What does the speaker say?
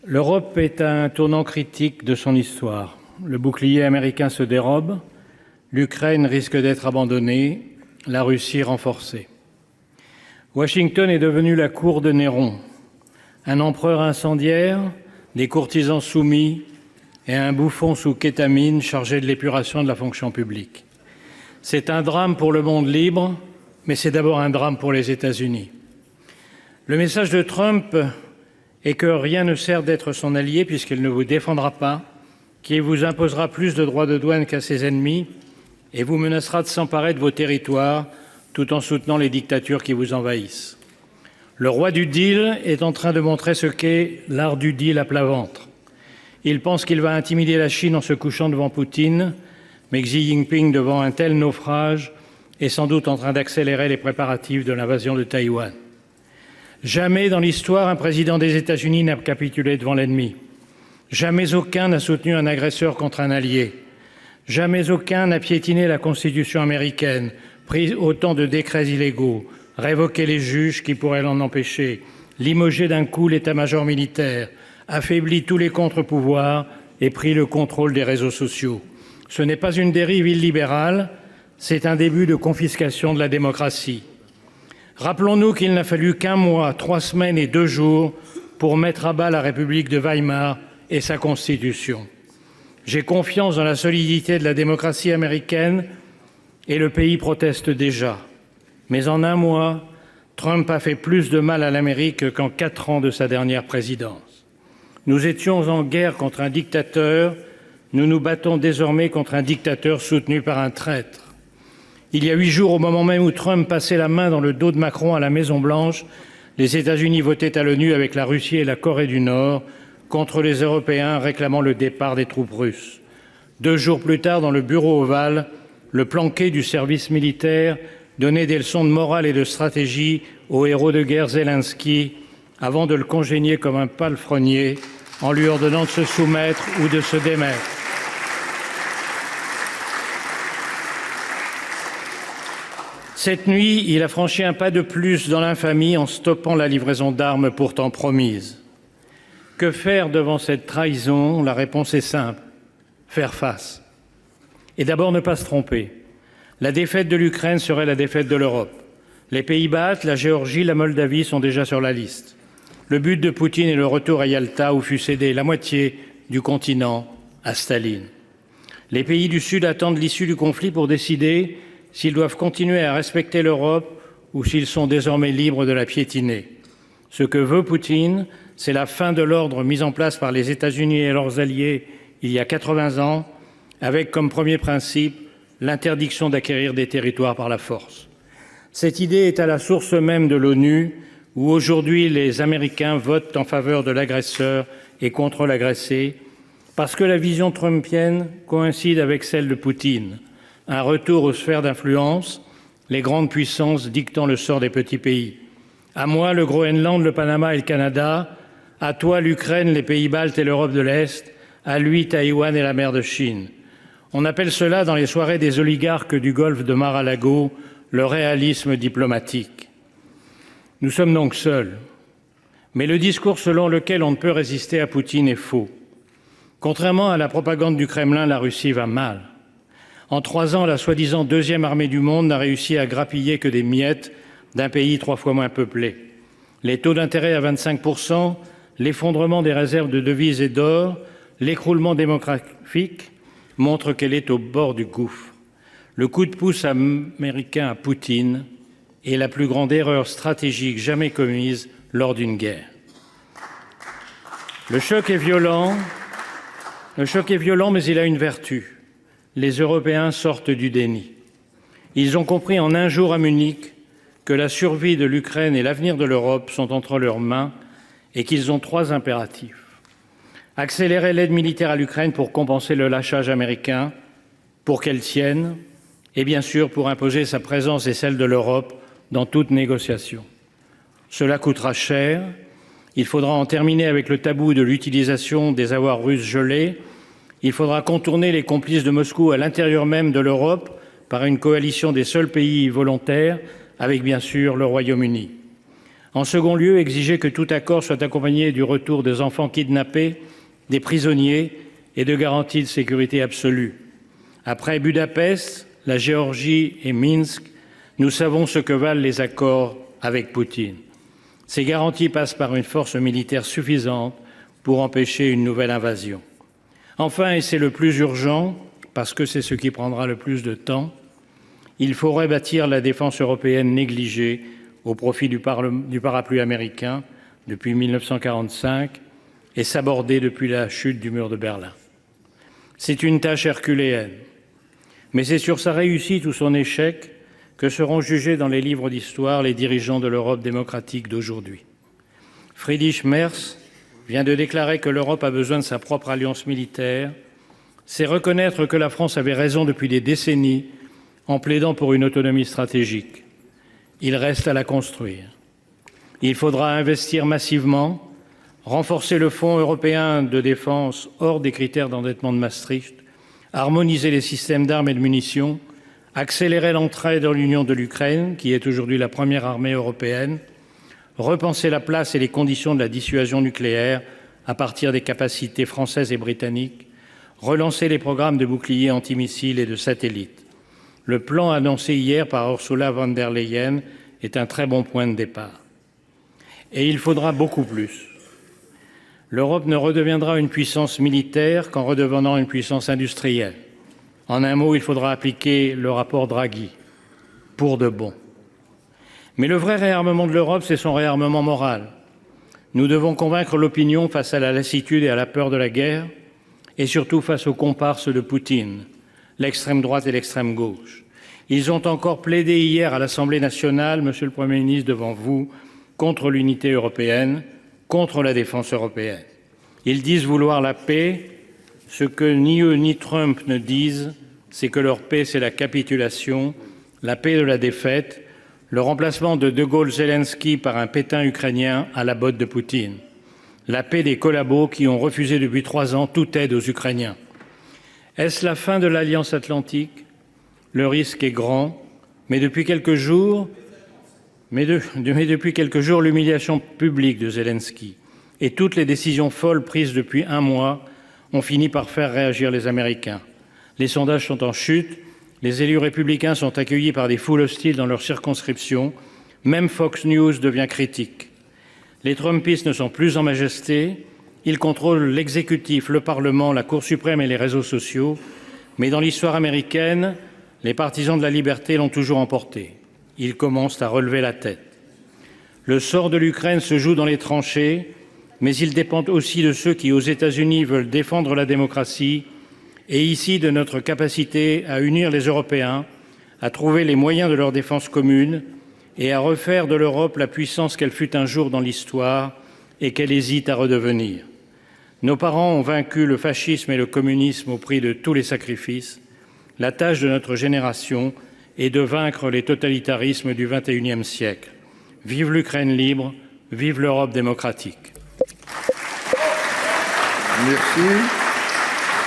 L'Europe est à un tournant critique de son histoire. Le bouclier américain se dérobe, l'Ukraine risque d'être abandonnée, la Russie renforcée. Washington est devenu la cour de Néron, un empereur incendiaire, des courtisans soumis et un bouffon sous kétamine chargé de l'épuration de la fonction publique. C'est un drame pour le monde libre, mais c'est d'abord un drame pour les États-Unis. Le message de Trump est que rien ne sert d'être son allié puisqu'il ne vous défendra pas, qu'il vous imposera plus de droits de douane qu'à ses ennemis et vous menacera de s'emparer de vos territoires tout en soutenant les dictatures qui vous envahissent. Le roi du deal est en train de montrer ce qu'est l'art du deal à plat ventre. Il pense qu'il va intimider la Chine en se couchant devant Poutine, mais Xi Jinping, devant un tel naufrage, est sans doute en train d'accélérer les préparatifs de l'invasion de Taïwan. Jamais dans l'histoire, un président des États-Unis n'a capitulé devant l'ennemi. Jamais aucun n'a soutenu un agresseur contre un allié. Jamais aucun n'a piétiné la Constitution américaine, pris autant de décrets illégaux, révoqué les juges qui pourraient l'en empêcher, limogé d'un coup l'état-major militaire, affaibli tous les contre-pouvoirs et pris le contrôle des réseaux sociaux. Ce n'est pas une dérive illibérale, c'est un début de confiscation de la démocratie. Rappelons-nous qu'il n'a fallu qu'1 mois, 3 semaines et 2 jours pour mettre à bas la République de Weimar et sa Constitution. J'ai confiance dans la solidité de la démocratie américaine et le pays proteste déjà. Mais en 1 mois, Trump a fait plus de mal à l'Amérique qu'en 4 ans de sa dernière présidence. Nous étions en guerre contre un dictateur, nous nous battons désormais contre un dictateur soutenu par un traître. Il y a 8 jours, au moment même où Trump passait la main dans le dos de Macron à la Maison-Blanche, les États-Unis votaient à l'ONU avec la Russie et la Corée du Nord contre les Européens réclamant le départ des troupes russes. 2 jours plus tard, dans le bureau ovale, le planqué du service militaire donnait des leçons de morale et de stratégie au héros de guerre Zelensky avant de le congédier comme un palefrenier en lui ordonnant de se soumettre ou de se démettre. Cette nuit, il a franchi un pas de plus dans l'infamie en stoppant la livraison d'armes pourtant promise. Que faire devant cette trahison? La réponse est simple, faire face. Et d'abord ne pas se tromper. La défaite de l'Ukraine serait la défaite de l'Europe. Les pays baltes, la Géorgie, la Moldavie sont déjà sur la liste. Le but de Poutine est le retour à Yalta où fut cédé la moitié du continent à Staline. Les pays du Sud attendent l'issue du conflit pour décider s'ils doivent continuer à respecter l'Europe ou s'ils sont désormais libres de la piétiner. Ce que veut Poutine, c'est la fin de l'ordre mis en place par les États-Unis et leurs alliés il y a 80 ans, avec comme premier principe l'interdiction d'acquérir des territoires par la force. Cette idée est à la source même de l'ONU, où aujourd'hui les Américains votent en faveur de l'agresseur et contre l'agressé, parce que la vision trumpienne coïncide avec celle de Poutine. Un retour aux sphères d'influence, les grandes puissances dictant le sort des petits pays. À moi, le Groenland, le Panama et le Canada. À toi, l'Ukraine, les pays baltes et l'Europe de l'Est. À lui, Taïwan et la mer de Chine. On appelle cela, dans les soirées des oligarques du golfe de Mar-a-Lago, le réalisme diplomatique. Nous sommes donc seuls. Mais le discours selon lequel on ne peut résister à Poutine est faux. Contrairement à la propagande du Kremlin, la Russie va mal. En 3 ans, la soi-disant 2e armée du monde n'a réussi à grappiller que des miettes d'un pays 3 fois moins peuplé. Les taux d'intérêt à 25%, l'effondrement des réserves de devises et d'or, l'écroulement démographique montrent qu'elle est au bord du gouffre. Le coup de pouce américain à Poutine est la plus grande erreur stratégique jamais commise lors d'une guerre. Le choc est violent, mais il a une vertu. Les Européens sortent du déni. Ils ont compris en 1 jour à Munich que la survie de l'Ukraine et l'avenir de l'Europe sont entre leurs mains et qu'ils ont 3 impératifs. Accélérer l'aide militaire à l'Ukraine pour compenser le lâchage américain, pour qu'elle tienne, et bien sûr pour imposer sa présence et celle de l'Europe dans toute négociation. Cela coûtera cher. Il faudra en terminer avec le tabou de l'utilisation des avoirs russes gelés. Il faudra contourner les complices de Moscou à l'intérieur même de l'Europe par une coalition des seuls pays volontaires, avec bien sûr le Royaume-Uni. En second lieu, exiger que tout accord soit accompagné du retour des enfants kidnappés, des prisonniers et de garanties de sécurité absolue. Après Budapest, la Géorgie et Minsk, nous savons ce que valent les accords avec Poutine. Ces garanties passent par une force militaire suffisante pour empêcher une nouvelle invasion. Enfin, et c'est le plus urgent, parce que c'est ce qui prendra le plus de temps, il faut rebâtir la défense européenne négligée au profit du parapluie américain depuis 1945 et sabordée depuis la chute du mur de Berlin. C'est une tâche herculéenne, mais c'est sur sa réussite ou son échec que seront jugés dans les livres d'histoire les dirigeants de l'Europe démocratique d'aujourd'hui. Friedrich Merz vient de déclarer que l'Europe a besoin de sa propre alliance militaire. C'est reconnaître que la France avait raison depuis des décennies en plaidant pour une autonomie stratégique. Il reste à la construire. Il faudra investir massivement, renforcer le Fonds européen de défense hors des critères d'endettement de Maastricht, harmoniser les systèmes d'armes et de munitions, accélérer l'entrée dans l'Union de l'Ukraine, qui est aujourd'hui la première armée européenne, repenser la place et les conditions de la dissuasion nucléaire à partir des capacités françaises et britanniques, relancer les programmes de boucliers antimissiles et de satellites. Le plan annoncé hier par Ursula von der Leyen est un très bon point de départ. Et il faudra beaucoup plus. L'Europe ne redeviendra une puissance militaire qu'en redevenant une puissance industrielle. En un mot, il faudra appliquer le rapport Draghi, pour de bon. Mais le vrai réarmement de l'Europe, c'est son réarmement moral. Nous devons convaincre l'opinion face à la lassitude et à la peur de la guerre, et surtout face aux comparses de Poutine, l'extrême droite et l'extrême gauche. Ils ont encore plaidé hier à l'Assemblée nationale, Monsieur le Premier ministre, devant vous, contre l'unité européenne, contre la défense européenne. Ils disent vouloir la paix. Ce que ni eux ni Trump ne disent, c'est que leur paix, c'est la capitulation, la paix de la défaite, le remplacement de Gaulle-Zelensky par un Pétain ukrainien à la botte de Poutine, la paix des collabos qui ont refusé depuis 3 ans toute aide aux Ukrainiens. Est-ce la fin de l'Alliance atlantique? Le risque est grand, mais depuis quelques jours, l'humiliation publique de Zelensky et toutes les décisions folles prises depuis 1 mois ont fini par faire réagir les Américains. Les sondages sont en chute, les élus républicains sont accueillis par des foules hostiles dans leur circonscription, même Fox News devient critique. Les Trumpistes ne sont plus en majesté, ils contrôlent l'exécutif, le Parlement, la Cour suprême et les réseaux sociaux, mais dans l'histoire américaine, les partisans de la liberté l'ont toujours emporté. Ils commencent à relever la tête. Le sort de l'Ukraine se joue dans les tranchées, mais il dépend aussi de ceux qui, aux États-Unis, veulent défendre la démocratie et ici de notre capacité à unir les Européens, à trouver les moyens de leur défense commune et à refaire de l'Europe la puissance qu'elle fut un jour dans l'histoire et qu'elle hésite à redevenir. Nos parents ont vaincu le fascisme et le communisme au prix de tous les sacrifices. La tâche de notre génération est de vaincre les totalitarismes du XXIe siècle. Vive l'Ukraine libre, vive l'Europe démocratique. Merci.